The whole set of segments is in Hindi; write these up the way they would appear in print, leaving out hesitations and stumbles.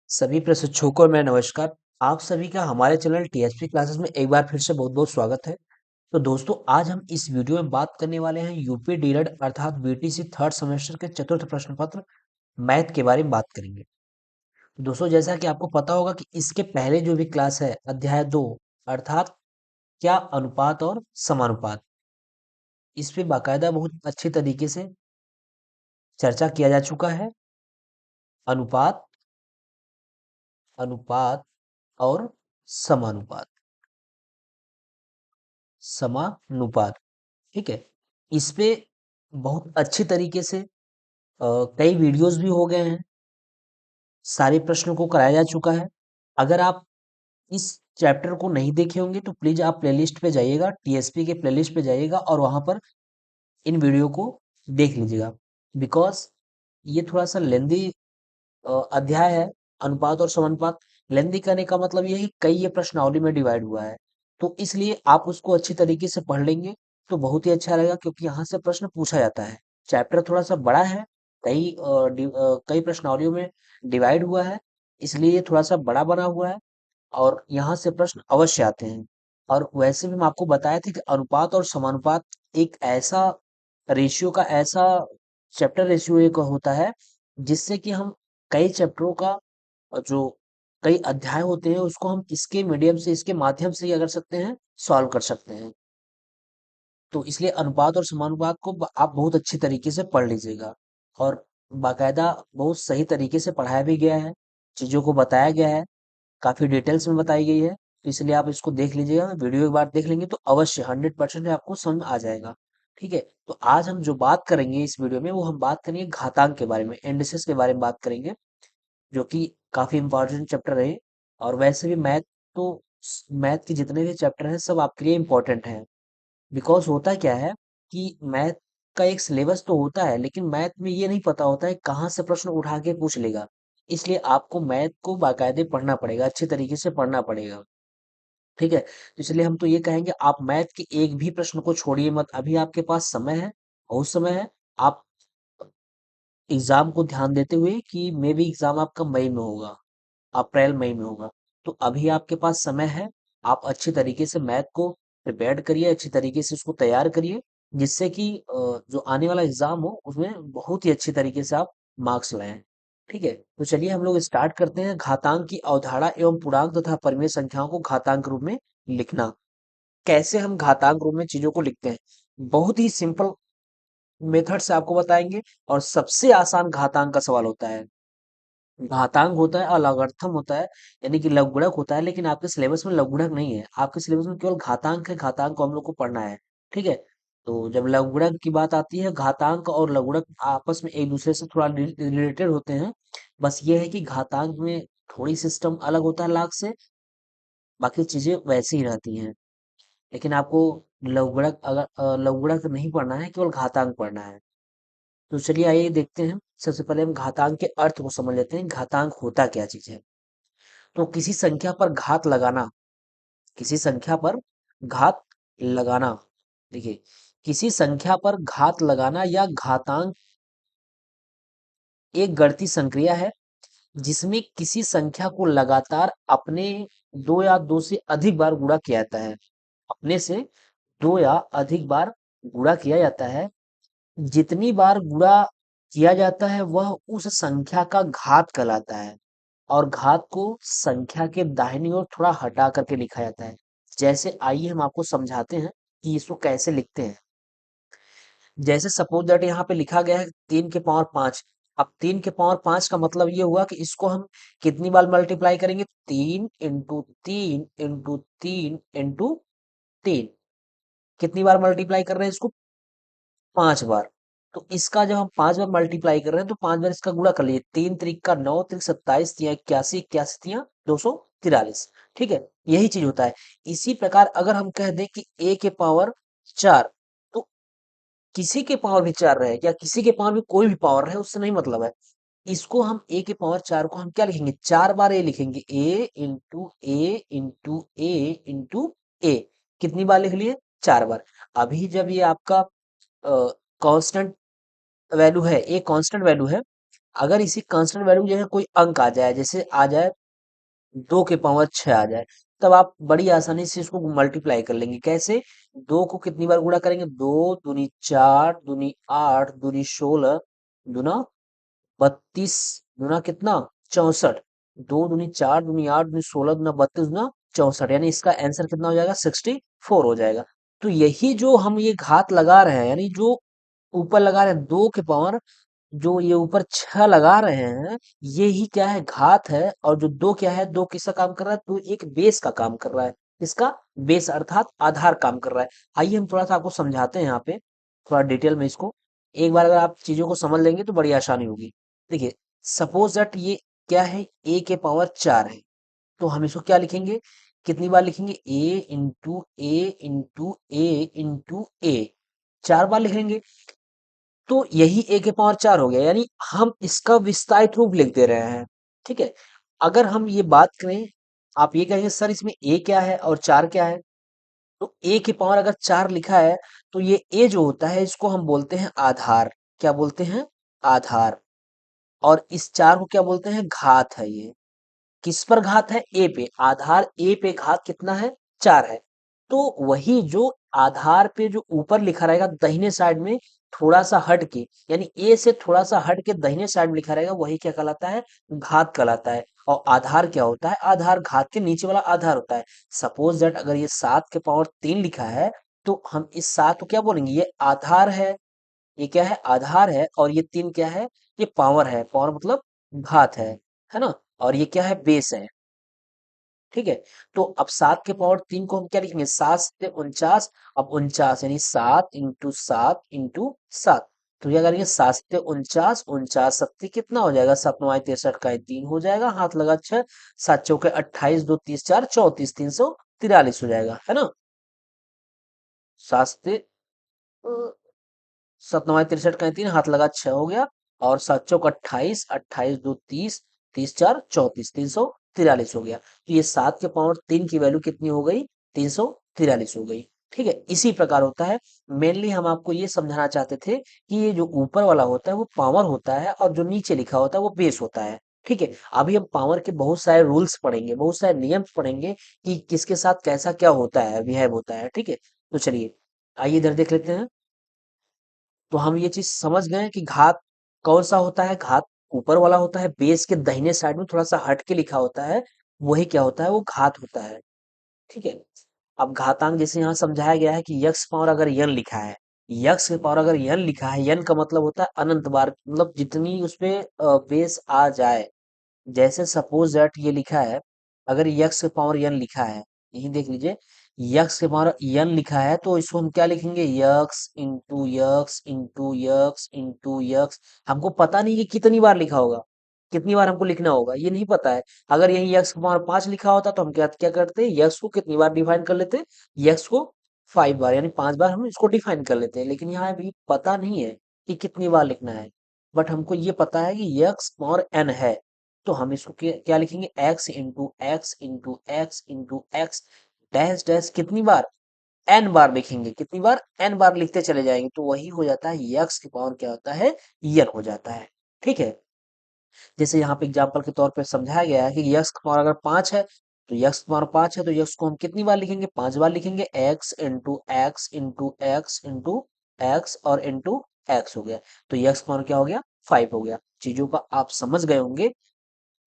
सभी प्रशिक्षकों को मैं नमस्कार। आप सभी का हमारे चैनल टीएचपी क्लासेस में एक बार फिर से बहुत बहुत स्वागत है। तो दोस्तों, आज हम इस वीडियो में बात करने वाले हैं यूपी डीएलएड अर्थात बीटीसी थर्ड सेमेस्टर के चतुर्थ प्रश्न पत्र मैथ के बारे में बात करेंगे। तो दोस्तों, जैसा कि आपको पता होगा कि इसके पहले जो भी क्लास है अध्याय 2 अर्थात क्या अनुपात और समानुपात, इस पे बाकायदा बहुत अच्छे तरीके से चर्चा किया जा चुका है। अनुपात, अनुपात और समानुपात, समानुपात, ठीक है। इस पे बहुत अच्छी तरीके से कई वीडियोस भी हो गए हैं, सारे प्रश्नों को कराया जा चुका है। अगर आप इस चैप्टर को नहीं देखे होंगे तो प्लीज आप प्लेलिस्ट पे जाइएगा, टीएसपी के प्लेलिस्ट पे जाइएगा और वहां पर इन वीडियो को देख लीजिएगा। बिकॉज ये थोड़ा सा लेंदी अध्याय है। अनुपात और समानुपात लेंदी करने का मतलब ये है कि कई ये प्रश्नावली में डिवाइड हुआ है, तो इसलिए आप उसको अच्छी तरीके से पढ़ लेंगे तो बहुत ही अच्छा रहेगा, क्योंकि यहाँ से प्रश्न पूछा जाता है। चैप्टर थोड़ा सा बड़ा है, कई प्रश्नावलियों में डिवाइड हुआ है, इसलिए ये थोड़ा सा बड़ा बना हुआ है और यहाँ से प्रश्न अवश्य आते हैं। और वैसे भी हम आपको बताए थे कि अनुपात और समानुपात एक ऐसा रेशियो का ऐसा चैप्टर रेशियो एक होता है जिससे कि हम कई चैप्टरों का जो कई अध्याय होते हैं उसको हम इसके मीडियम से, इसके माध्यम से क्या कर सकते हैं, सॉल्व कर सकते हैं। तो इसलिए अनुपात और समानुपात को आप बहुत अच्छी तरीके से पढ़ लीजिएगा और बाकायदा बहुत सही तरीके से पढ़ाया भी गया है, चीजों को बताया गया है, काफी डिटेल्स में बताई गई है। तो इसलिए आप इसको देख लीजिएगा, वीडियो एक बार देख लेंगे तो अवश्य 100% आपको समझ आ जाएगा। ठीक है, तो आज हम जो बात करेंगे इस वीडियो में वो हम बात करेंगे घातांक के बारे में, इंडिसेस के बारे में बात करेंगे, जो कि काफी इंपॉर्टेंट चैप्टर है। और वैसे भी तो मैथ के जितने भी चैप्टर हैं सब आपके लिए इम्पोर्टेंट हैं। बिकॉज होता क्या है कि मैथ का एक सिलेबस तो होता है, लेकिन मैथ में ये नहीं पता होता है कहाँ से प्रश्न उठा के पूछ लेगा। इसलिए आपको मैथ को बाकायदे पढ़ना पड़ेगा, अच्छे तरीके से पढ़ना पड़ेगा। ठीक है, तो इसलिए हम तो ये कहेंगे आप मैथ के एक भी प्रश्न को छोड़िए मत। अभी आपके पास समय है, बहुत समय है। आप एग्जाम को ध्यान देते हुए कि मे बी एग्जाम आपका मई में होगा, अप्रैल मई में होगा, तो अभी आपके पास समय है। आप अच्छी तरीके से मैथ को प्रिपेयर करिए, अच्छी तरीके से उसको तैयार करिए, जिससे कि जो आने वाला एग्जाम हो उसमें बहुत ही अच्छी तरीके से आप मार्क्स लाएं। ठीक है, तो चलिए हम लोग स्टार्ट करते हैं। घातांक की अवधारणा एवं पूर्णांक तथा परिमेय संख्याओं को घातांक रूप में लिखना। कैसे हम घातांक रूप में चीजों को लिखते हैं, बहुत ही सिंपल मेथड से आपको बताएंगे। और सबसे आसान घातांक का सवाल होता है। घातांक होता है और लघुगणक होता है, यानी कि लघुगणक होता है, लेकिन आपके सिलेबस में लघुगणक नहीं है। आपके सिलेबस में केवल घातांक है, घातांक को हम लोग को पढ़ना है। ठीक है, तो जब लघुगणक की बात आती है, घातांक और लघुगणक आपस में एक दूसरे से थोड़ा रिलेटेड होते हैं। बस ये है कि घातांक में थोड़ी सिस्टम अलग होता है लाख से, बाकी चीजें वैसी ही रहती हैं। लेकिन आपको लघुगणक नहीं पढ़ना है, केवल घातांक पढ़ना है। तो चलिए आइए देखते हैं। सबसे पहले हम घातांक के अर्थ को समझ लेते हैं, घातांक होता क्या चीज है। तो किसी संख्या पर घात लगाना, किसी संख्या पर घात लगाना, देखिए, किसी संख्या पर घात लगाना या घातांक एक गणितीय संक्रिया है जिसमें किसी संख्या को लगातार अपने दो या दो से अधिक बार गुणा किया जाता है। अपने से दो या अधिक बार गुणा किया जाता है। जितनी बार गुणा किया जाता है वह उस संख्या का घात कहलाता है। और घात को संख्या के दाहिनी ओर थोड़ा हटा करके लिखा जाता है। जैसे आइए हम आपको समझाते हैं कि इसको कैसे लिखते हैं। जैसे सपोज दैट यहाँ पे लिखा गया है 3 के पावर 5। अब 3 के पावर 5 का मतलब ये हुआ कि इसको हम कितनी बार मल्टीप्लाई करेंगे, 3 इंटू 3 इंटू 3 इंटू 3। कितनी बार मल्टीप्लाई कर रहे हैं इसको, 5 बार। तो इसका जब हम 5 बार मल्टीप्लाई कर रहे हैं तो 5 बार इसका गुणा कर लीजिए। 3 त्रिक का 9, त्रिक 27, तिया 81, 81 तिया 243। ठीक है, यही चीज होता है। इसी प्रकार अगर हम कह दें कि a के पावर 4, तो किसी के पावर भी 4 रहे या किसी के पावर भी कोई भी पावर रहे, उससे नहीं मतलब है। इसको हम a के पावर 4 को हम क्या लिखेंगे, 4 बार ए लिखेंगे, a into A into A into A. कितनी बार लिख लिए, 4 बार। अभी जब ये आपका कांस्टेंट वैल्यू है, एक कांस्टेंट वैल्यू है, अगर इसी कांस्टेंट वैल्यू जो है कोई अंक आ जाए, जैसे आ जाए 2 के पावर 6 आ जाए, तब आप बड़ी आसानी से इसको मल्टीप्लाई कर लेंगे। कैसे? 2 को कितनी बार गुणा करेंगे? 2 दूनी 4 दूनी 8 दूनी 16 दूना 32 दूना कितना? 64। 2 दूनी 4 दूनी 8 दूनी 16 दूना 32 दूना 64, यानी इसका आंसर कितना हो जाएगा? 64 हो जाएगा। तो यही जो हम ये घात लगा रहे हैं, यानी जो ऊपर लगा रहे हैं 2 के पावर, जो ये ऊपर 6 लगा रहे हैं, ये ही क्या है? घात है। और जो 2 क्या है? 2 किसका काम कर रहा है? तो एक बेस का काम कर रहा है। इसका बेस अर्थात आधार काम कर रहा है। आइए हम थोड़ा सा आपको समझाते हैं यहाँ पे, थोड़ा डिटेल में इसको। एक बार अगर आप चीजों को समझ लेंगे तो बड़ी आसानी होगी। देखिए, सपोज दैट ये क्या है? a के पावर 4 है। तो हम इसको क्या लिखेंगे? कितनी बार लिखेंगे? a इंटू ए 4 बार लिखेंगे। तो यही a के पावर 4 हो गया, यानी हम इसका विस्तारित रूप लिख दे रहे हैं। ठीक है। अगर हम ये बात करें, आप ये कहेंगे सर इसमें a क्या है और 4 क्या है? तो a के पावर अगर 4 लिखा है, तो ये a जो होता है इसको हम बोलते हैं आधार। क्या बोलते हैं? आधार। और इस 4 को क्या बोलते हैं? घात है ये। किस पर घात है? ए पे। आधार ए पे घात कितना है? 4 है। तो वही जो आधार पे जो ऊपर लिखा रहेगा दाहिने साइड में, थोड़ा सा हट के, यानी ए से थोड़ा सा हट के दाहिने साइड में लिखा रहेगा, वही क्या कहलाता है? घात कहलाता है। और आधार क्या होता है? आधार घात के नीचे वाला आधार होता है। सपोज दैट अगर ये 7 के पावर 3 लिखा है, तो हम इस 7 को क्या बोलेंगे? ये आधार है। ये क्या है? आधार है। और ये 3 क्या है? ये पावर है। पावर मतलब घात है ना? और ये क्या है? बेस है। ठीक है। तो अब 7 के पावर 3 को हम क्या लिखेंगे? 7 से 49। अब 49 यानी 7 इंटू 7 इंटू 7। तो क्या करेंगे? 7 से 49, 49 कितना हो जाएगा? 7 9 63 का 3 हो जाएगा, हाथ लगा 6। 7 चौके 28, 2 30 4 34, 343 हो जाएगा, है ना? 7 से 7 9 63 का 3, हाथ लगा 6 हो गया। और 7 चौक 28, 28 2 30, 30 4 34, 343 हो गया। तो ये 7 के पावर 3 की वैल्यू कितनी हो गई? 343 हो गई। ठीक है। इसी प्रकार होता है। मेनली हम आपको ये समझाना चाहते थे कि ये जो ऊपर वाला होता है वो पावर होता है, और जो नीचे लिखा होता है वो बेस होता है। ठीक है। अभी हम पावर के बहुत सारे रूल्स पढ़ेंगे, बहुत सारे नियम पढ़ेंगे कि किसके साथ कैसा क्या होता है, बिहेव होता है। ठीक है। तो चलिए, आइए इधर देख लेते हैं। तो हम ये चीज समझ गए कि घात कौन सा होता है? घात ऊपर वाला होता है, बेस के दाहिने साइड में थोड़ा सा हट के लिखा होता है, वही क्या होता है? वो घात होता है। ठीक है। अब घातांक जैसे यहाँ समझाया गया है कि यक्स पावर अगर यन लिखा है, यक्स के पावर अगर यन लिखा है, यन का मतलब होता है अनंत बार, मतलब जितनी उसपे बेस आ जाए। जैसे सपोज दैट ये लिखा है, अगर यक्स के पावर यन लिखा है, यही देख लीजिए, यक्स के पावर यन लिखा है, तो इसको हम क्या लिखेंगे? X into x into x into x. हमको पता नहीं कि कितनी बार लिखा होगा, कितनी बार हमको लिखना होगा, ये नहीं पता है। अगर यही यक्स के पावर 5 लिखा होता तो हम क्या क्या करते? यक्स को कितनी बार डिफाइन कर लेते? यक्स को 5 बार, यानी 5 बार हम इसको डिफाइन कर लेते हैं। लेकिन यहाँ अभी पता नहीं है कि कितनी बार लिखना है। बट हमको ये पता है कि यक्स पावर एन है। तो हम इसको क्या लिखेंगे? X into x into x into x dash dash कितनी बार? एन बार लिखेंगे। कितनी बार? एन बार लिखते चले जाएंगे, तो वही हो जाता है यक्स की पावर क्या होता है? यन हो जाता है। ठीक है। जैसे यहाँ पे एग्जाम्पल के तौर पे समझाया गया है कि यक्स की पावर अगर 5 है, तो यक्स की पावर 5 है, तो यक्स को हम कितनी बार लिखेंगे? 5 बार लिखेंगे। X into x into x into x और इंटू एक्स हो गया। तो यक्स की पावर क्या हो गया? 5 हो गया। चीजों का आप समझ गए होंगे।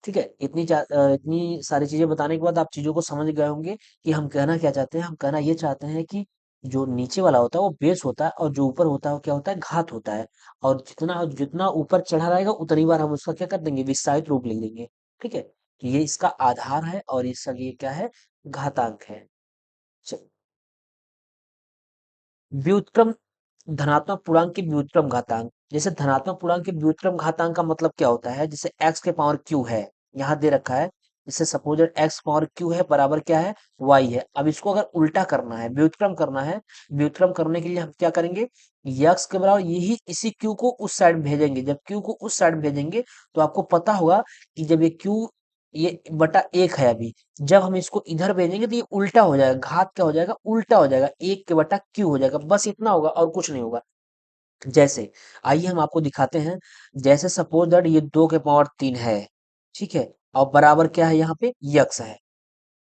ठीक है। इतनी सारी चीजें बताने के बाद आप चीजों को समझ गए होंगे कि हम कहना क्या चाहते हैं। हम कहना ये चाहते हैं कि जो नीचे वाला होता है वो बेस होता है, और जो ऊपर होता है वो क्या होता है? घात होता है। और जितना जितना ऊपर चढ़ा रहेगा उतनी बार हम उसका क्या कर देंगे? विस्तारित रूप लिख देंगे। ठीक है। तो ये इसका आधार है, और इसका ये क्या है? घातांक है। चल, व्युत्क्रम धनात्मक पूर्णांक के व्युत्क्रम घातांक। जैसे धनात्मक पूर्णांक के व्युत्क्रम घातांक का मतलब क्या होता है? जैसे एक्स के पावर क्यू है, यहाँ दे रखा है। जैसे सपोज एक्स पावर क्यू है बराबर क्या है? वाई है। अब इसको अगर उल्टा करना है, व्युत्क्रम करना है, व्युत्क्रम करने के लिए हम क्या करेंगे? यक्स के बराबर यही इसी क्यू को उस साइड भेजेंगे। जब क्यू को उस साइड भेजेंगे, तो आपको पता होगा कि जब ये क्यू, ये बटा 1 है अभी, जब हम इसको इधर भेजेंगे तो ये उल्टा हो जाएगा। घात क्या हो जाएगा? उल्टा हो जाएगा। 1 के बटा क्यू हो जाएगा। बस इतना होगा और कुछ नहीं होगा। जैसे आइए हम आपको दिखाते हैं। जैसे सपोज दैट ये 2 के पावर 3 है, ठीक है, और बराबर क्या है यहाँ पे यक्स है,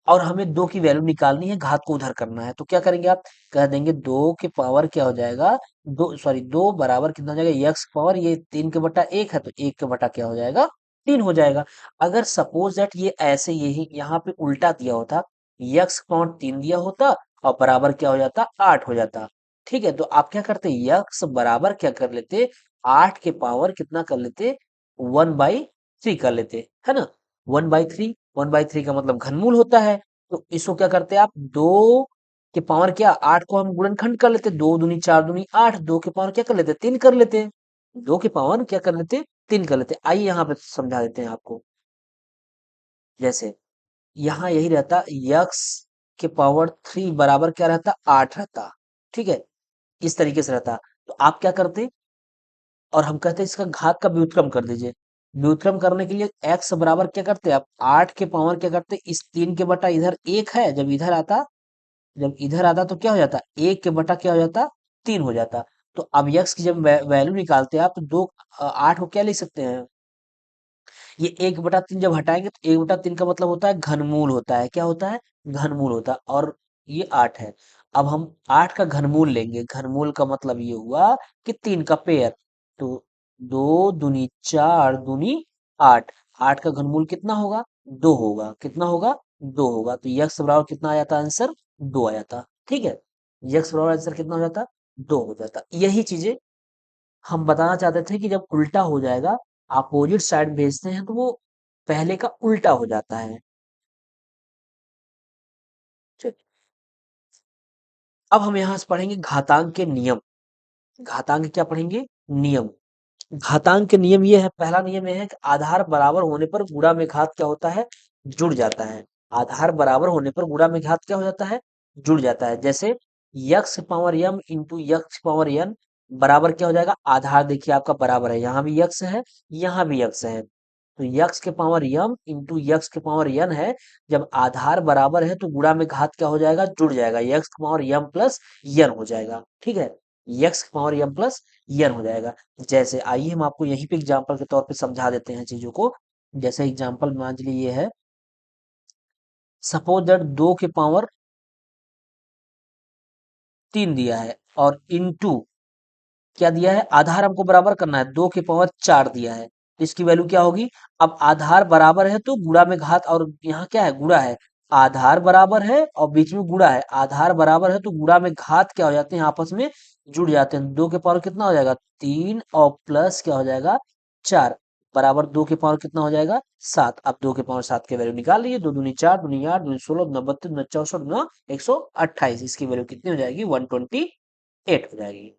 और हमें 2 की वैल्यू निकालनी है, घात को उधर करना है, तो क्या करेंगे आप, कह देंगे 2 के पावर क्या हो जाएगा, 2 बराबर कितना हो जाएगा, यक्स पावर, ये 3 के बटा 1 है तो 1 के बटा क्या हो जाएगा, 3 हो जाएगा। अगर सपोज दैट ये ऐसे यही यहाँ पे उल्टा दिया होता, यक्स पावर 3 दिया होता और बराबर क्या हो जाता, 8 हो जाता। ठीक है, तो आप क्या करते, यक्स बराबर क्या कर लेते, 8 के पावर कितना कर लेते, 1/3 कर लेते, है ना। 1/3, 1/3 का मतलब घनमूल होता है। तो इसको क्या करते हैं आप, 2 के पावर क्या, 8 को हम गुणनखंड कर लेते, 2 दूनी 4 दूनी 8, 2 के पावर क्या कर लेते, 3 कर लेते, 2 के पावर क्या कर लेते, 3 कर लेते। आइए यहाँ पे समझा देते हैं आपको। जैसे यहाँ यही रहता, यक्स के पावर 3 बराबर क्या रहता, 8 रहता, ठीक है, इस तरीके से रहता। तो आप क्या करते, और हम कहते हैं इसका घात का व्युत्क्रम कर दीजिए। व्युत्क्रम करने के लिए एक्स बराबर क्या करते, आप 8 के पावर क्या करते, इस 3 के बटा इधर 1 है, जब इधर आता तो क्या हो जाता, 1 के बटा क्या हो जाता, 3 हो जाता। तो अब यक्स की जब वैल्यू निकालते हैं आप, तो 8 को क्या लिख सकते हैं, ये 1/3 जब हटाएंगे तो 1/3 का मतलब होता है घनमूल होता है, क्या होता है, घनमूल होता है, और ये 8 है। अब हम 8 का घनमूल लेंगे, घनमूल का मतलब ये हुआ कि 3 का पेयर। तो 2 दूनी 4 दूनी 8, 8 का घनमूल कितना होगा, 2 होगा, कितना होगा, 2 होगा। तो यक्स बराबर कितना आ जाता, आंसर 2 आ जाता, ठीक है। यक्स बराबर आंसर कितना हो जाता, 2 हो जाता। यही चीजें हम बताना चाहते थे कि जब उल्टा हो जाएगा, अपोजिट साइड भेजते हैं तो वो पहले का उल्टा हो जाता है। ठीक। अब हम यहाँ से पढ़ेंगे घातांक के नियम। घातांक क्या पढ़ेंगे, नियम। घातांक के नियम ये है, पहला नियम ये है कि आधार बराबर होने पर गुणा में घात क्या होता है, जुड़ जाता है। आधार बराबर होने पर गुणा में घात क्या हो जाता है, जुड़ जाता है। जैसे x power M into x power यन बराबर क्या हो जाएगा, आधार देखिए आपका बराबर है, यहाँ भी यक्स है, यहाँ भी यक्स है, तो यक्स के पावर यम इंटू यक्स के पावर यन है। जब आधार बराबर है तो गुणा में घात क्या हो जाएगा, जुड़ जाएगा, यक्स के पावर यम प्लस यन हो जाएगा, ठीक है, यक्स के पावर यम प्लस यन हो जाएगा। जैसे आइए हम आपको यहीं पे एग्जांपल के तौर पे समझा देते हैं चीजों को। जैसे एग्जांपल मान लीजिए ये है, सपोज दैट 2 के पावर 3 दिया है और इनटू क्या दिया है, आधार हमको बराबर करना है, 2 के पावर 4 दिया है, तो इसकी वैल्यू क्या होगी। अब आधार बराबर है तो गुणा में घात, और यहाँ क्या है, गुणा है, आधार बराबर है और बीच में गुणा है, आधार बराबर है तो गुणा में घात क्या हो जाते हैं, आपस में जुड़ जाते हैं। 2 के पावर कितना हो जाएगा, 3, और प्लस क्या हो जाएगा, 4, बराबर 2 के पावर कितना हो जाएगा, 7। अब 2 के पावर 7 की वैल्यू निकाल लीजिए, 2 दूनी 4 दूनी 8 दूनी 16 दूना 32 दूना 64 दूना 128, इसकी वैल्यू कितनी हो जाएगी, 128 हो जाएगी।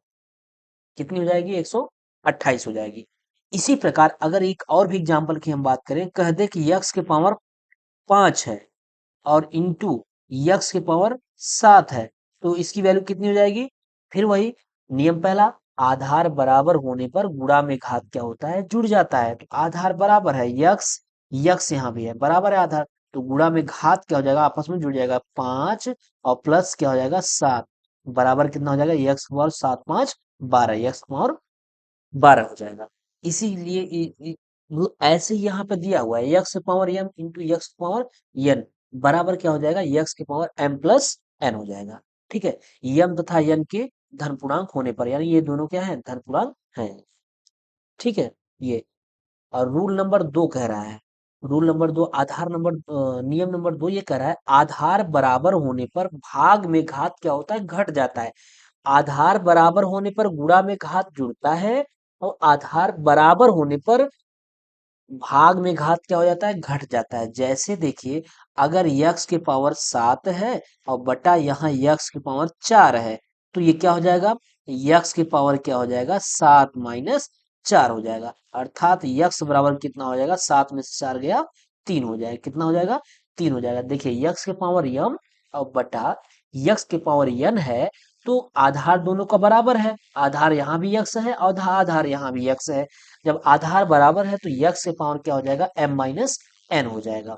कितनी हो जाएगी, 128 हो जाएगी। इसी प्रकार अगर एक और भी एग्जांपल की हम बात करें, कह दे कि यक्स के पावर 5 है और इंटू यक्स के पावर 7 है, तो इसकी वैल्यू कितनी हो जाएगी। फिर वही नियम पहला, आधार बराबर होने पर गुणा में घात क्या होता है, जुड़ जाता है। तो आधार बराबर है, यक्स यक्स यहाँ भी है, बराबर है आधार, तो गुणा में घात क्या हो जाएगा, आपस में जुड़ जाएगा, 5 और प्लस क्या हो जाएगा, 7, बराबर कितना हो जाएगा, यक्स पावर 7 5 12, यक्स पावर 12 हो जाएगा। इसीलिए वो ऐसे ही यहाँ पे दिया हुआ है, x power m into x power n बराबर क्या हो जाएगा, यक्स के पावर एम प्लस एन हो जाएगा, ठीक है। यम तथा यन के धन पूर्णांक होने पर, यानी ये दोनों क्या है, धन पूर्णांक है, ठीक है। ये और रूल नंबर 2 कह रहा है, रूल नंबर 2, नियम नंबर 2 ये कह रहा है, आधार बराबर होने पर भाग में घात क्या होता है, घट जाता है। आधार बराबर होने पर गुणा में घात जुड़ता है, और आधार बराबर होने पर भाग में घात क्या हो जाता है, घट जाता है। जैसे देखिए, अगर यक्स के पावर 7 है और बटा यहाँ यक्स के पावर 4 है, तो ये क्या हो जाएगा, यक्स के पावर क्या हो जाएगा, 7 - 4 हो जाएगा, अर्थात यक्स बराबर कितना हो जाएगा, 7 में से 4 गया 3 हो जाएगा, कितना हो जाएगा, 3 हो जाएगा। देखिए यक्स के पावर यम और बटा यक्स के पावर यन है, तो आधार दोनों का बराबर है, आधार यहाँ भी यक्स है और आधार यहाँ भी यक्स है। जब आधार बराबर है तो यक्स के पावर क्या हो जाएगा, m - n हो जाएगा।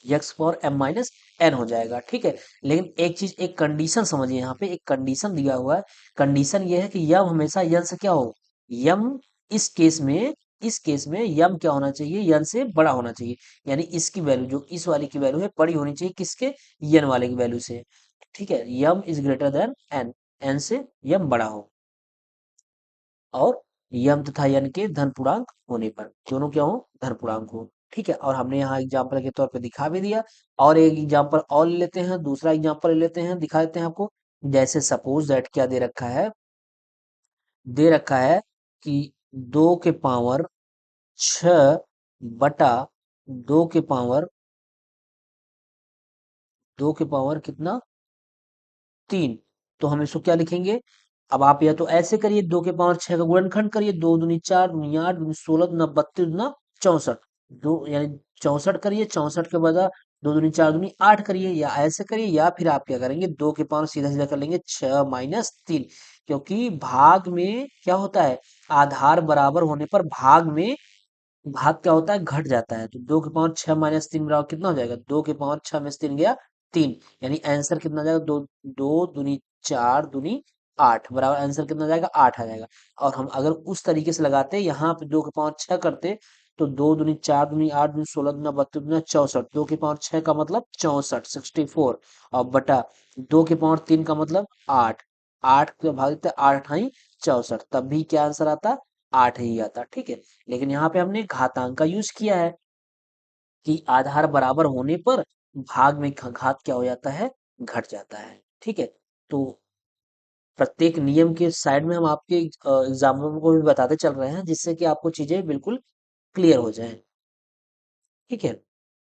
X power m minus n हो जाएगा, ठीक है। लेकिन एक चीज, एक कंडीशन समझिए, यहाँ पे एक कंडीशन दिया हुआ है। कंडीशन ये है कि यम हमेशा यन से क्या हो, यम इस केस में, इस केस में यम क्या होना चाहिए, यन से बड़ा होना चाहिए। यानी इसकी वैल्यू, जो इस वाली की वैल्यू है, बड़ी होनी चाहिए किसके, यन वाले की वैल्यू से, ठीक है। M is greater than N, N से यम बड़ा हो, और यम तथा यन के धन पूर्णांक होने पर, दोनों क्या हो, धन पूर्णांक हो, ठीक है। और हमने यहाँ एग्जाम्पल के तौर पे दिखा भी दिया। और एक एग्जाम्पल और ले लेते हैं, दूसरा एग्जाम्पल ले लेते हैं, दिखा देते हैं आपको। जैसे सपोज दैट क्या दे रखा है, दे रखा है कि 2 के पावर 6 बटा 2 के पावर कितना, 3। तो हम इसको क्या लिखेंगे, अब आप या तो ऐसे करिए, 2 के पावर 6 का गुणनखंड करिए, 2 दूनी 4, दूनी 8, दूनी 16, दूना 32, दूना 64, दो यानी 64 करिए, 64 के बाद 2 दूनी 4, दूनी 8 करिए, या ऐसे करिए, या फिर आप क्या करेंगे, 2 के पावर सीधा सीधा कर लेंगे 6 - 3, क्योंकि भाग में क्या होता है, आधार बराबर होने पर भाग क्या होता है, घट जाता है। तो 2 के पावर 6 - 3 बराबर कितना हो जाएगा, 2 के पावर 6 में से 3 गया 3, यानी आंसर कितना आ जाएगा, दो, 2 दूनी 4, दूनी 8 बराबर आंसर कितना आ जाएगा, 8 आ जाएगा। और हम अगर उस तरीके से लगाते, यहाँ पे 2 के पावर 6 करते, तो 2 दूनी 4, दूनी 8, दूनी 16, दूना 32, दूना 64, 2 के पावर 6 का मतलब 64, 64, और बटा 2 के पावर 3 का मतलब 8, 8 के भाग 8 × 64, तब भी क्या आंसर आता, 8 ही आता, ठीक है। लेकिन यहाँ पे हमने घातांक का यूज किया है कि आधार बराबर होने पर भाग में घात क्या हो जाता है, घट जाता है, ठीक है। तो प्रत्येक नियम के साइड में हम आपके एग्जाम्पल को भी बताते चल रहे हैं, जिससे कि आपको चीजें बिल्कुल क्लियर हो जाएं, ठीक है।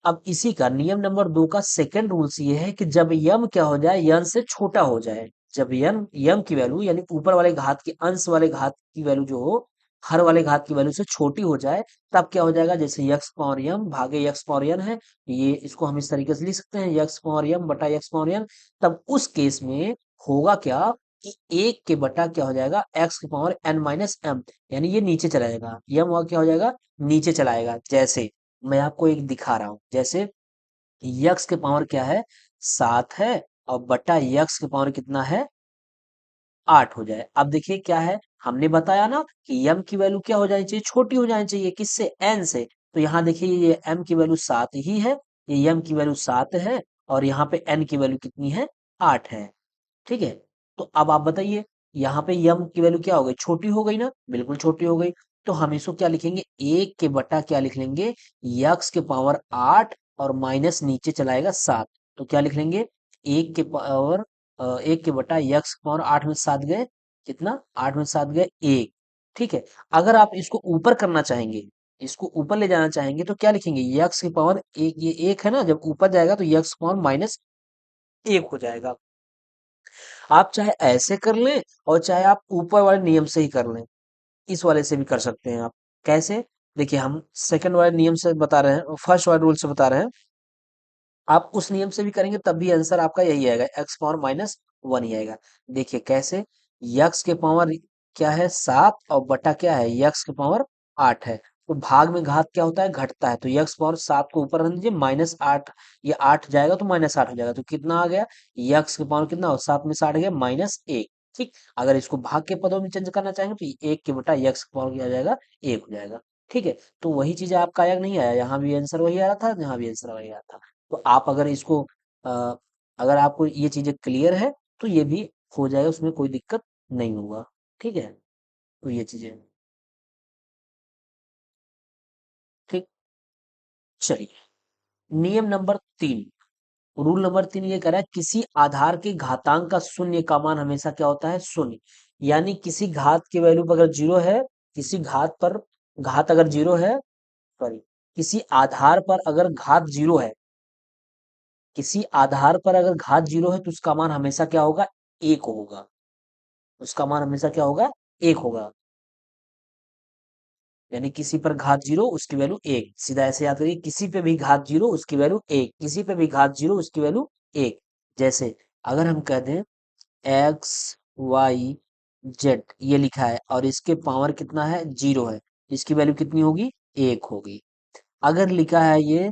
अब इसी का नियम नंबर 2 का सेकंड रूल्स ये है कि जब यम क्या हो जाए, यन से छोटा हो जाए, जब यम यम की वैल्यू यानी ऊपर वाले घात की, अंश वाले घात की वैल्यू जो हो, हर वाले घात की वैल्यू से छोटी हो जाए, तब क्या हो जाएगा, जैसे यक्स पावर यम भागे यक्स पावर यन है, ये इसको हम इस तरीके से लिख सकते हैं, यक्स पावर यम बटा यक्स पावर यन। तब उस केस में होगा क्या कि 1 के बटा क्या हो जाएगा, एक्स की पावर एन माइनस एम, यानी ये नीचे चला जाएगा, यम और क्या हो जाएगा, नीचे चला आएगा। जैसे मैं आपको एक दिखा रहा हूं, जैसे यक्स के पावर क्या है, 7 है, और बटा यक्स के पावर कितना है, 8 हो जाए। अब देखिए क्या है, हमने बताया ना कि यम की वैल्यू क्या हो जानी चाहिए, छोटी हो जानी चाहिए, किससे, एन से। तो यहाँ देखिए ये एम की वैल्यू 7 ही है, ये यम की वैल्यू 7 है, और यहाँ पे एन की वैल्यू कितनी है, 8 है, ठीक है। तो अब आप बताइए, यहाँ पे यम की वैल्यू क्या हो गई, छोटी हो गई ना, बिल्कुल छोटी हो गई। तो हम इसको क्या लिखेंगे, 1 के बटा क्या लिख लेंगे, यक्स के पावर 8, और माइनस नीचे चलाएगा 7, तो क्या लिख लेंगे, 1 के पावर 1 के बटा यक्स के पावर 8 में 7 गए, कितना, 8 में 7 गए 1, ठीक है। अगर आप इसको ऊपर करना चाहेंगे, इसको ऊपर ले जाना चाहेंगे, तो क्या लिखेंगे, यक्स की पावर 1, ये 1 है ना, जब ऊपर जाएगा तो यक्स पावर -1 हो जाएगा। आप चाहे ऐसे कर लें, और चाहे आप ऊपर वाले नियम से ही कर लें, इस वाले से भी कर सकते हैं आप। कैसे, देखिए हम सेकंड वाले नियम से बता रहे हैं, फर्स्ट वाले रूल से बता रहे हैं, आप उस नियम से भी करेंगे तब भी आंसर आपका यही आएगा, एक्स पावर -1 ही आएगा। देखिए कैसे, यक्स के पावर क्या है, 7, और बटा क्या है, यक्स के पावर 8 है। तो भाग में घात क्या होता है, घटता है, तो यक्स पावर 7 को ऊपर रख दीजिए, -8, ये 8 जाएगा तो -8 हो जाएगा, तो कितना आ गया, यक्स के पावर कितना हो, 7 में से 8 गया -1, ठीक। अगर इसको भाग के पदों में चेंज करना चाहेंगे तो 1 के बटा यक्स के पावर क्या आ जाएगा, 1 हो जाएगा, ठीक है। तो वही चीज आपका आया कि नहीं आया, यहाँ भी आंसर वही आ रहा था, यहाँ भी आंसर वही आ रहा था। तो आप अगर इसको अ, अगर आपको ये चीजें क्लियर है, तो ये भी हो जाएगा, उसमें कोई दिक्कत नहीं होगा, ठीक है। तो ये चीजें, ठीक, चलिए। नियम नंबर 3, रूल नंबर 3 ये कह रहा है, किसी आधार के घातांक का शून्य का मान हमेशा क्या होता है, शून्य। यानी किसी घात की वैल्यू पर अगर जीरो है, किसी घात पर, घात अगर जीरो है, सॉरी, किसी आधार पर अगर घात जीरो है, किसी आधार पर अगर घात जीरो है, तो उसका मान हमेशा क्या होगा, 1 होगा, उसका मान हमेशा क्या होगा, 1 होगा। यानी किसी पर घात जीरो, उसकी वैल्यू 1, सीधा ऐसे याद करिए, किसी पे भी घात जीरो, उसकी वैल्यू 1, किसी पे भी घात जीरो, उसकी वैल्यू 1। जैसे अगर हम कह दें एक्स वाई जेड, ये लिखा है, और इसके पावर कितना है, जीरो है, इसकी वैल्यू कितनी होगी, 1 होगी। अगर लिखा है ये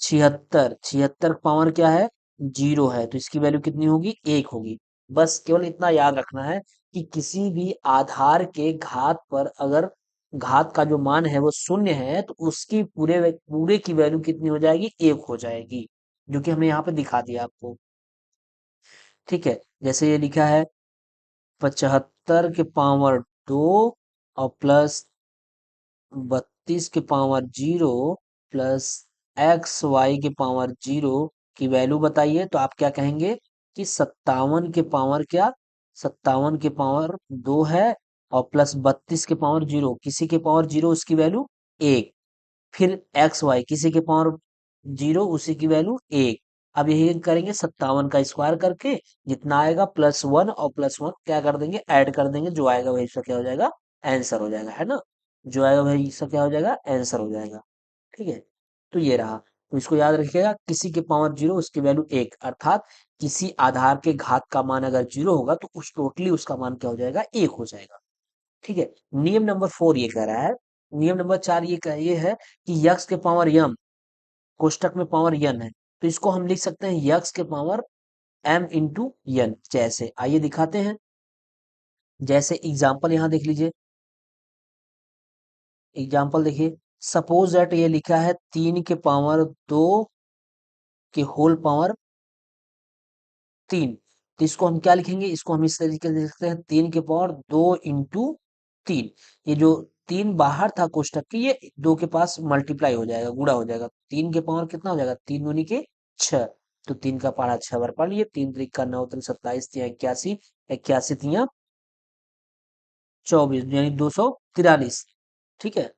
छिहत्तर, छिहत्तर पावर क्या है, जीरो है, तो इसकी वैल्यू कितनी होगी, एक होगी। बस केवल इतना याद रखना है कि किसी भी आधार के घात पर अगर घात का जो मान है वो शून्य है तो उसकी पूरे की वैल्यू कितनी हो जाएगी, एक हो जाएगी, जो कि हमने यहाँ पे दिखा दिया आपको। ठीक है, जैसे ये लिखा है 75 के पावर दो और प्लस 32 के power zero plus x y के पावर जीरो की वैल्यू बताइए, तो आप क्या कहेंगे कि 57 के पावर क्या, 57 के पावर दो है और प्लस 32 के पावर जीरो, किसी के पावर जीरो उसकी वैल्यू एक, फिर एक्स वाई किसी के पावर जीरो उसी की वैल्यू एक। अब यही करेंगे 57 का स्क्वायर करके जितना आएगा प्लस वन और प्लस वन क्या कर देंगे, ऐड कर देंगे, जो आएगा वही इसका क्या हो जाएगा, आंसर हो जाएगा, है ना। जो आएगा वही इसका क्या हो जाएगा, आंसर हो जाएगा। ठीक है, तो ये रहा, तो इसको याद रखिएगा, किसी के पावर जीरो उसकी वैल्यू एक, अर्थात किसी आधार के घात का मान अगर जीरो होगा तो उस टोटली उसका मान क्या हो जाएगा, एक हो जाएगा। ठीक है, नियम नंबर 4 ये कह रहा है, नियम नंबर 4 ये है कि यक्स के पावर यम कोष्टक में पावर यन है, तो इसको हम लिख सकते हैं यक्स के पावर एम इंटू यन। जैसे आइए दिखाते हैं, जैसे एग्जाम्पल यहाँ देख लीजिए, एग्जाम्पल देखिए, सपोज दैट ये लिखा है 3 के पावर दो के होल पावर तीन, तो इसको हम क्या लिखेंगे, इसको हम इस तरीके से लिख सकते हैं 3 के पावर दो इंटू तीन। ये जो तीन बाहर था कोष्टक के, ये दो के पास मल्टीप्लाई हो जाएगा, गुणा हो जाएगा, 3 के पावर कितना हो जाएगा, तीन दूनी के छह, तो 3 का पारा 6 बार पढ़ लिए, 3 त्रिक का 9 त्रिक 27 तिया 81, 81 तिया 24 यानी 243। ठीक है,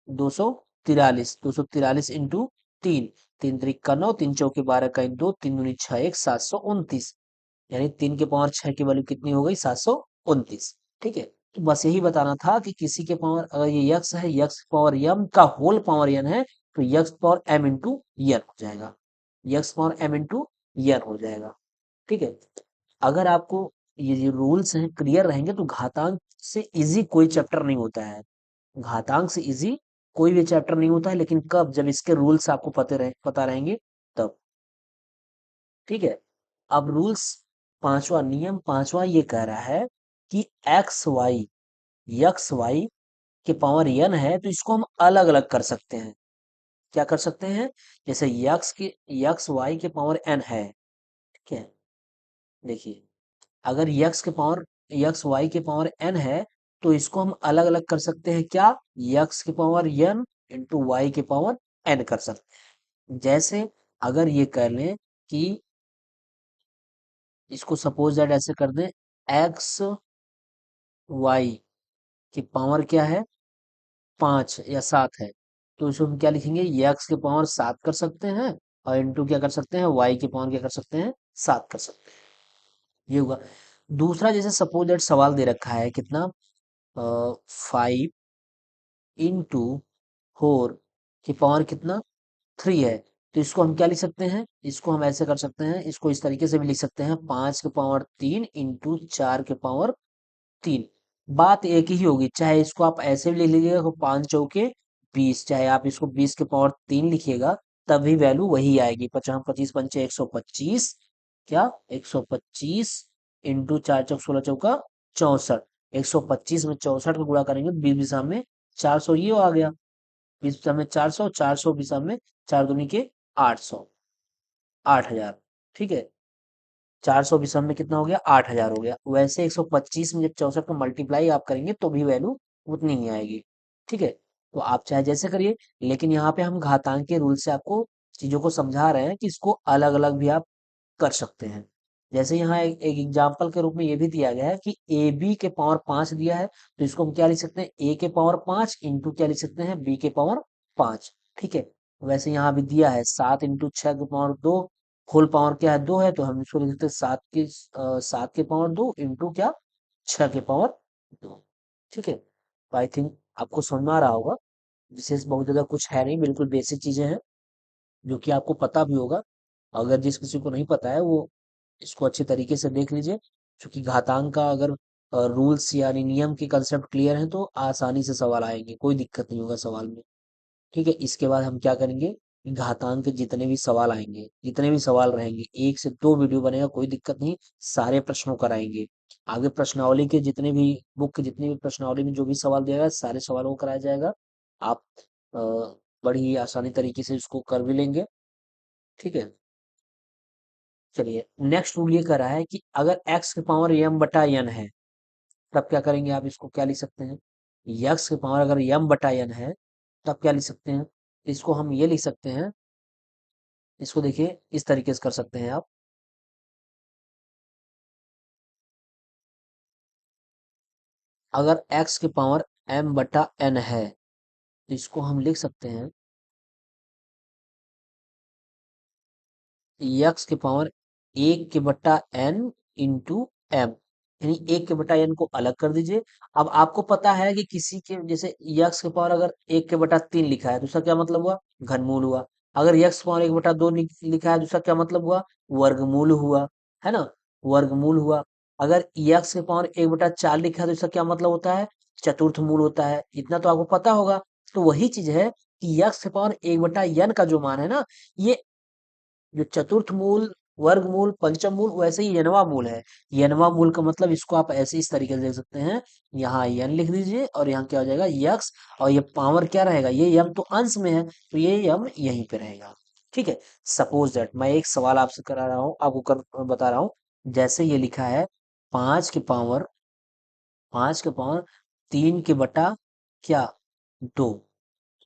243, 243 इंटू तीन, तीन त्रिक का 9, तीन चौके 12 का दो, तीन दूनी 6 1 729, यानी 3 के पावर 6 की वैल्यू कितनी हो गई, 729। ठीक है, तो बस यही बताना था कि किसी के पावर अगर ये यक्स है, यक्स पावर यम का होल पावर यन है, तो यक्स पावर एम इंटू यन हो जाएगा, यक्स पावर एम इंटू यन हो जाएगा। ठीक है, अगर आपको ये जो रूल्स हैं क्लियर रहेंगे तो घातांक से इजी कोई चैप्टर नहीं होता है, घातांक से इजी कोई भी चैप्टर नहीं होता है, लेकिन कब, जब इसके रूल्स आपको पता रहेंगे तब। ठीक है, अब रूल्स पांचवा, नियम पांचवा ये कह रहा है कि एक्स वाई, यक्स वाई के पावर यन है तो इसको हम अलग अलग कर सकते हैं। क्या कर सकते हैं, जैसे यक्स वाई के पावर एन है, ठीक है, देखिए, अगर यक्स वाई के पावर एन है तो इसको हम अलग अलग कर सकते हैं, क्या, यक्स के पावर एन इंटू वाई के पावर एन कर सकते हैं। जैसे अगर ये कर लें कि इसको सपोज दैट ऐसे कर दें, एक्स वाई की पावर क्या है, पांच या सात है, तो इसको हम क्या लिखेंगे, यक्स के पावर सात कर सकते हैं और इंटू क्या कर सकते हैं, वाई के पावर क्या कर सकते हैं, सात कर सकते हैं, ये होगा। दूसरा, जैसे सपोज दैट सवाल दे रखा है कितना, 5 इंटू फोर की पावर कितना, थ्री है, तो इसको हम क्या लिख सकते हैं, इसको हम ऐसे कर सकते हैं, इसको इस तरीके से भी लिख सकते हैं, 5 के पावर तीन इंटू चार के पावर तीन। बात एक ही होगी, चाहे इसको आप ऐसे भी लिख लीजिएगा, तो पांच चौके 20, चाहे आप इसको 20 के पावर तीन लिखिएगा, तभी वैल्यू वही आएगी, 50 25 पंचे 125, क्या 125 इंटू चार चौक 16 चौका 64, 125 में 64 को गुणा करेंगे तो 20 बिसा में 400, ये आ गया, 20 बिसा में 400, 400 बिसा में चार दूनी के 800, 8000। ठीक है, 400 विषम में कितना हो गया, 8000 हो गया। वैसे 125 में जब 64 को मल्टीप्लाई आप करेंगे तो भी वैल्यू उतनी ही आएगी। ठीक है, तो आप चाहे जैसे करिए, लेकिन यहाँ पे हम घातांक के रूल से आपको चीजों को समझा रहे हैं कि इसको अलग अलग भी आप कर सकते हैं। जैसे यहाँ एक एग्जाम्पल के रूप में ये भी दिया गया है कि ए बी के पावर 5 दिया है, तो इसको हम क्या लिख सकते हैं, ए के पावर 5 इंटू क्या लिख सकते हैं, बी के पावर 5। ठीक है, वैसे यहाँ भी दिया है 7 इंटू 6 के पावर दो, होल पावर क्या है, दो है, तो हम इसको लिख सकते हैं 7 के पावर दो इंटू क्या, 6 के पावर दो। ठीक है, तो आई थिंक आपको समझ में आ रहा होगा, विशेष बहुत ज्यादा कुछ है नहीं, बिल्कुल बेसिक चीजें हैं जो कि आपको पता भी होगा। अगर जिस किसी को नहीं पता है वो इसको अच्छे तरीके से देख लीजिए, क्योंकि घातांक का अगर रूल्स यानी नियम के कंसेप्ट क्लियर हैं तो आसानी से सवाल आएंगे, कोई दिक्कत नहीं होगा सवाल में। ठीक है, इसके बाद हम क्या करेंगे, घातांक के जितने भी सवाल आएंगे, जितने भी सवाल रहेंगे, 1 से 2 वीडियो बनेगा, कोई दिक्कत नहीं, सारे प्रश्नों कराएंगे। आगे प्रश्नावली के जितने भी बुक के जितने भी प्रश्नावली में जो भी सवाल दिया गया, सारे सवालों को कराया जाएगा। आप अ, बड़ी ही आसानी तरीके से इसको कर भी लेंगे। ठीक है, चलिए नेक्स्ट रूल ये कह रहा है कि अगर x की पावर m बटा n है, तब क्या करेंगे, आप इसको क्या लिख सकते हैं, x की पावर अगर m बटा n है, तब क्या लिख सकते हैं, इसको हम ये लिख सकते हैं, इसको देखिए इस तरीके से कर सकते हैं आप। अगर x की पावर m बटा n है, तो इसको हम लिख सकते हैं x की पावर 1/n इंटू m, यानी 1/n को अलग कर दीजिए। अब आपको पता है कि किसी के जैसे x की पावर अगर 1/3 लिखा है तो उसका क्या मतलब हुआ, घनमूल हुआ। अगर x की पावर 1/2 लिखा है तो उसका क्या मतलब हुआ, वर्गमूल हुआ, है ना, वर्गमूल हुआ। अगर x की पावर 1/4 लिखा है तो इसका क्या मतलब होता है, चतुर्थ मूल होता है। इतना तो आपको पता होगा। तो वही चीज है कि x की पावर 1/n का जो मान है ना, ये जो चतुर्थ मूल, वर्गमूल, पंचम मूल, वैसे ही यनवा मूल है। यनवा मूल का मतलब इसको आप ऐसे इस तरीके से देख सकते हैं, यहाँ यन लिख दीजिए और यहाँ क्या हो जाएगा यक्स, और ये पावर क्या रहेगा, ये यम तो अंश में है तो ये यम यहीं पे रहेगा। ठीक है, सपोज दैट मैं एक सवाल आपसे करा रहा हूँ, आपको कर बता रहा हूँ। जैसे ये लिखा है 5 की पावर, 5 की पावर 3 के बटा क्या, 2।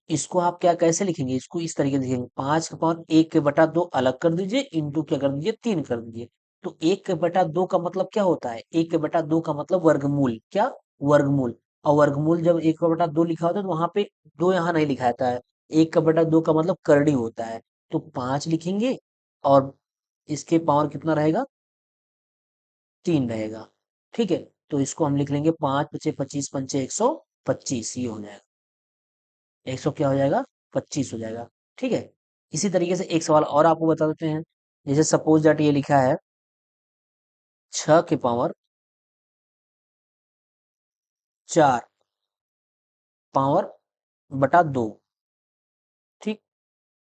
इसको आप क्या कैसे लिखेंगे, इसको इस तरीके से लिखेंगे, 5 के पावर 1/2 अलग कर दीजिए, इंटू क्या कर दीजिए, 3 कर दीजिए। तो 1/2 का मतलब क्या होता है, 1/2 का मतलब वर्गमूल, क्या, वर्गमूल। और वर्गमूल जब 1/2 लिखा होता है तो वहां पे दो यहाँ नहीं लिखा जाता है। 1/2 का मतलब करड़ी होता है। तो 5 लिखेंगे और इसके पावर कितना रहेगा, 3 रहेगा। ठीक है, तो इसको हम लिख लेंगे 5 × 5 = 25, 125, ये हो जाएगा, 100 क्या हो जाएगा, 25 हो जाएगा। ठीक है, इसी तरीके से एक सवाल और आपको बता देते हैं। जैसे सपोज दैट ये लिखा है 6 की पावर 4 पावर बटा 2। ठीक,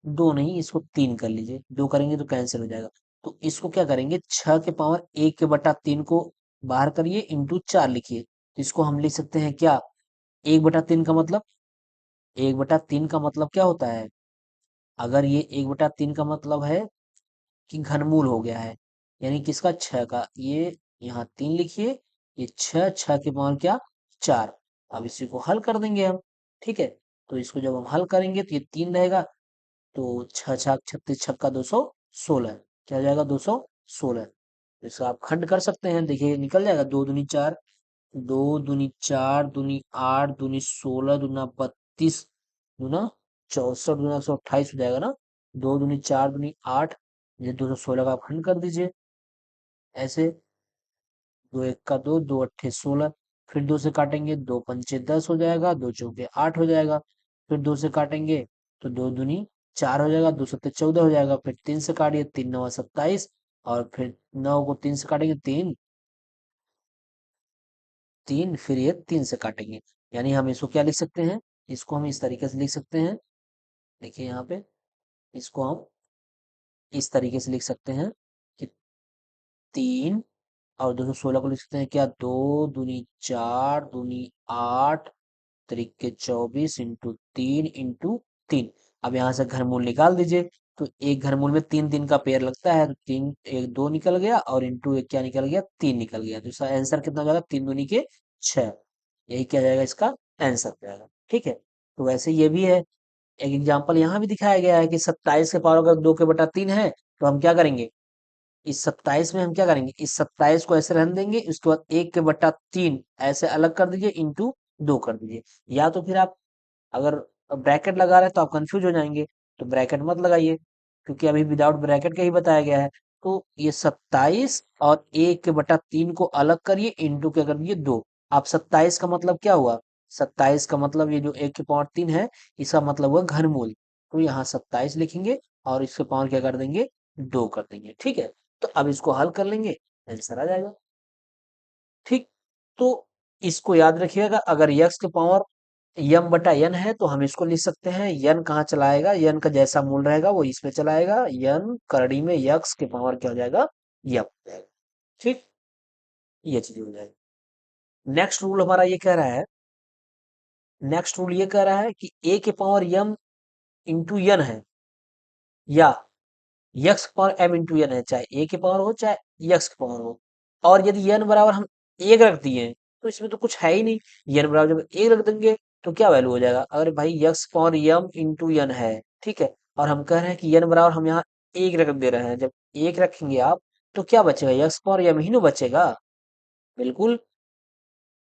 2 नहीं, इसको 3 कर लीजिए, 2 करेंगे तो कैंसिल हो जाएगा। तो इसको क्या करेंगे, 6 के पावर 1/3 को बाहर करिए, इंटू 4 लिखिए। तो इसको हम लिख सकते हैं क्या, 1/3 का मतलब, 1/3 का मतलब क्या होता है, अगर ये 1/3 का मतलब है कि घनमूल हो गया है, यानी किसका, 6 का, ये यहाँ 3 लिखिए, ये 6, 6 की पावर क्या, 4। अब इसी को हल कर देंगे हम। ठीक है, तो इसको जब हम हल करेंगे तो ये 3 रहेगा, तो 6 × 6 = 36, 6 का 216, क्या हो जाएगा, 216। तो इसका आप खंड कर सकते हैं, देखिए निकल जाएगा, 2 दूनी 4, 2 दूनी 4, 2 8, 2 16, 2 32, दूना 64, दूना 128 हो जाएगा ना। 2 दूनी 4, 2 दूनी 8, ये 216 का आप खंड कर दीजिए ऐसे, 2 1 का 2, 2 8 16, फिर 2 से काटेंगे, 2 5 10 हो जाएगा, 2 4 8 हो जाएगा। फिर 2 से काटेंगे तो 2 दूनी 4 हो जाएगा, 2 7 14 हो जाएगा। फिर 3 से काटिए, 3 9 27, और फिर 9 को 3 से काटेंगे, 3 3, फिर ये 3 से काटेंगे। यानी हम इसको क्या लिख सकते हैं, इसको हम इस तरीके से लिख सकते हैं, देखिए यहाँ पे, इसको हम इस तरीके से लिख सकते हैं कि 3 और 216 को लिख सकते हैं क्या, 2 दूनी 4, 2 दूनी 8, त्रिक 24 इंटू 3 इंटू 3। अब यहाँ से घनमूल निकाल दीजिए। तो एक घनमूल में 3 3 का पेयर लगता है, तो 3 एक 2 निकल गया, और इंटू एक क्या निकल गया, 3 निकल गया। तो इसका आंसर कितना हो जाएगा, 3 दूनी 6। यही क्या जाएगा, इसका आंसर जाएगा। ठीक है, तो वैसे ये भी है, एक एग्जाम्पल यहाँ भी दिखाया गया है कि 27 के पावर अगर 2 के बटा 3 है, तो हम क्या करेंगे, इस 27 में हम क्या करेंगे, इस 27 को ऐसे रहने देंगे, उसके बाद 1 के बटा 3 ऐसे अलग कर दीजिए, इंटू 2 कर दीजिए। या तो फिर आप अगर ब्रैकेट लगा रहे हैं तो आप कंफ्यूज हो जाएंगे, तो ब्रैकेट मत लगाइए, क्योंकि अभी विदाउट ब्रैकेट का ही बताया गया है। तो ये 27 और 1 के बटा 3 को अलग करिए, इंटू क्या कर दिए, 2। आप 27 का मतलब क्या हुआ, 27 का मतलब ये जो 1 के पावर 3 है, इसका मतलब हुआ घनमूल। तो यहाँ 27 लिखेंगे और इसके पावर क्या कर देंगे, 2 कर देंगे। ठीक है, तो अब इसको हल कर लेंगे, आंसर आ जाएगा। ठीक, तो इसको याद रखिएगा, अगर यक्स के पावर यम बटा यन है तो हम इसको लिख सकते हैं, यन कहाँ चलाएगा, यन का जैसा मूल रहेगा वो इसमें चलाएगा, यन करड़ी में यक्स के पावर क्या हो जाएगा, यम हो जाएगा। ठीक, ये चीज हो जाएगी। नेक्स्ट रूल हमारा ये कह रहा है, नेक्स्ट रूल ये कह रहा है कि ए के पावर यम इंटू यन है, या यक्स की पावर एम इंटू एन है, चाहे ए की पावर हो चाहे यक्स की पावर हो। और यदि एन बराबर हम एक रख दिए तो इसमें तो कुछ है ही नहीं। एन बराबर जब एक रख देंगे तो क्या वैल्यू हो जाएगा, अगर भाई x power M into N है, ठीक है, और हम कह रहे हैं कि एन बराबर हम यहाँ एक रख दे रहे हैं, जब एक रखेंगे आप तो क्या बचेगा, यक्स पावर यम ही ना बचेगा। बिल्कुल।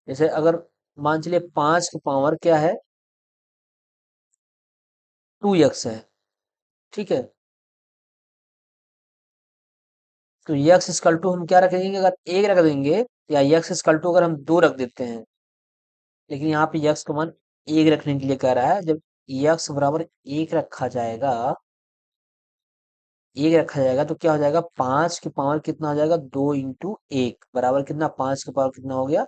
जैसे अगर मान चलिए 5 की पावर क्या है, 2x है, ठीक है, तो यक्स इक्वल टू हम क्या रखेंगे, अगर एक रख देंगे, या यक्स इक्वल टू अगर हम दो रख देते हैं, लेकिन यहाँ पे यक्स का मान एक रखने के लिए कह रहा है, जब यक्स बराबर एक रखा जाएगा, एक रखा जाएगा तो क्या हो जाएगा, 5 की पावर कितना हो जाएगा, 2 इंटू 1 बराबर कितना, 5 की पावर कितना हो गया,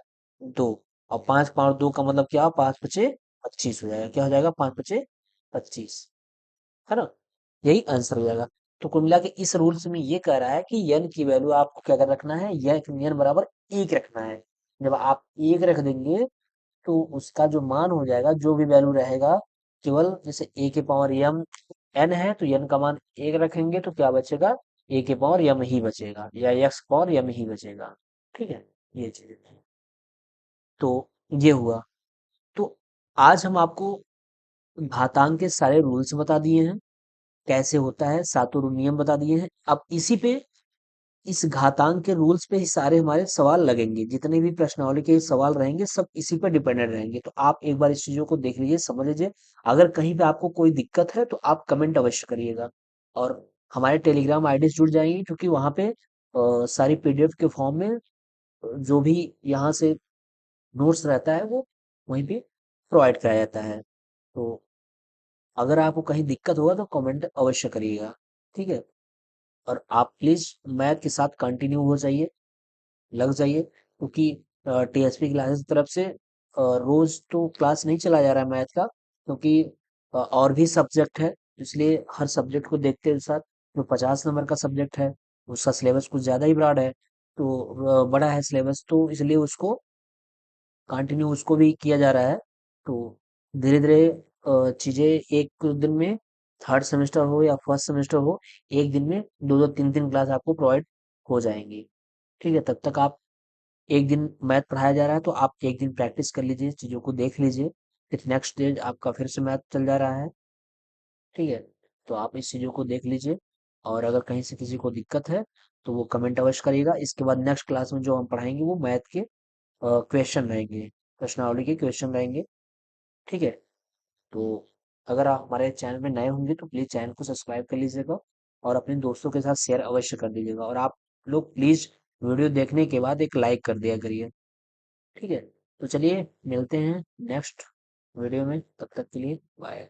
2। और 5 पावर 2 का मतलब क्या, 5 पचे 25 हो जाएगा, क्या हो जाएगा, 5 पचे 25, है ना, यही आंसर हो जाएगा। तो कुल मिला के इस रूल्स में ये कह रहा है कि यन की वैल्यू आपको क्या कर रखना है, यन बराबर एक रखना है। जब आप एक रख देंगे तो उसका जो मान हो जाएगा, जो भी वैल्यू रहेगा, केवल जैसे ए के पावर यम एन है तो एन का मान एक रखेंगे तो क्या बचेगा, ए के पावर यम ही बचेगा, या एक्स पावर यम ही बचेगा। ठीक है, ये चीज है। तो ये हुआ। तो आज हम आपको घातांक के सारे रूल्स बता दिए हैं, कैसे होता है, सातों नियम बता दिए हैं। अब इसी पे, इस घातांक के रूल्स पे ही सारे हमारे सवाल लगेंगे, जितने भी प्रश्नावली के सवाल रहेंगे सब इसी पर डिपेंडेंट रहेंगे। तो आप एक बार इस चीजों को देख लीजिए, समझ लीजिए। अगर कहीं पे आपको कोई दिक्कत है तो आप कमेंट अवश्य करिएगा, और हमारे टेलीग्राम आईडी से जुड़ जाइए, क्योंकि वहां पे सारी पीडीएफ के फॉर्म में जो भी यहाँ से नोट्स रहता है वो वहीं पे प्रोवाइड कराया जाता है। तो अगर आपको कहीं दिक्कत होगा तो कमेंट अवश्य करिएगा। ठीक है, और आप प्लीज मैथ के साथ कंटिन्यू हो जाइए, लग जाइए, क्योंकि टीएसपी क्लासेस की तरफ से रोज तो क्लास नहीं चला जा रहा है मैथ का, क्योंकि और भी सब्जेक्ट है, इसलिए हर सब्जेक्ट को देखते हुए साथ, जो 50 नंबर का सब्जेक्ट है उसका सिलेबस कुछ ज्यादा ही ब्रॉड है, तो बड़ा है सिलेबस, तो इसलिए उसको कंटिन्यू उसको भी किया जा रहा है। तो धीरे धीरे चीजें एक दिन में, थर्ड सेमेस्टर हो या फर्स्ट सेमेस्टर हो, एक दिन में दो दो तीन तीन क्लास आपको प्रोवाइड हो जाएंगी। ठीक है, तब तक आप, एक दिन मैथ पढ़ाया जा रहा है तो आप एक दिन प्रैक्टिस कर लीजिए, चीजों को देख लीजिए, फिर नेक्स्ट डे आपका फिर से मैथ चल जा रहा है। ठीक है, तो आप इस चीजों को देख लीजिए, और अगर कहीं से किसी को दिक्कत है तो वो कमेंट अवश्य करिएगा। इसके बाद नेक्स्ट क्लास में जो हम पढ़ाएंगे वो मैथ के क्वेश्चन रहेंगे, प्रश्नावली के क्वेश्चन रहेंगे। ठीक है, तो अगर आप हमारे चैनल में नए होंगे तो प्लीज चैनल को सब्सक्राइब कर लीजिएगा, और अपने दोस्तों के साथ शेयर अवश्य कर दीजिएगा, और आप लोग प्लीज वीडियो देखने के बाद एक लाइक कर दिया करिए। ठीक है, तो चलिए मिलते हैं नेक्स्ट वीडियो में, तब तक के लिए बाय।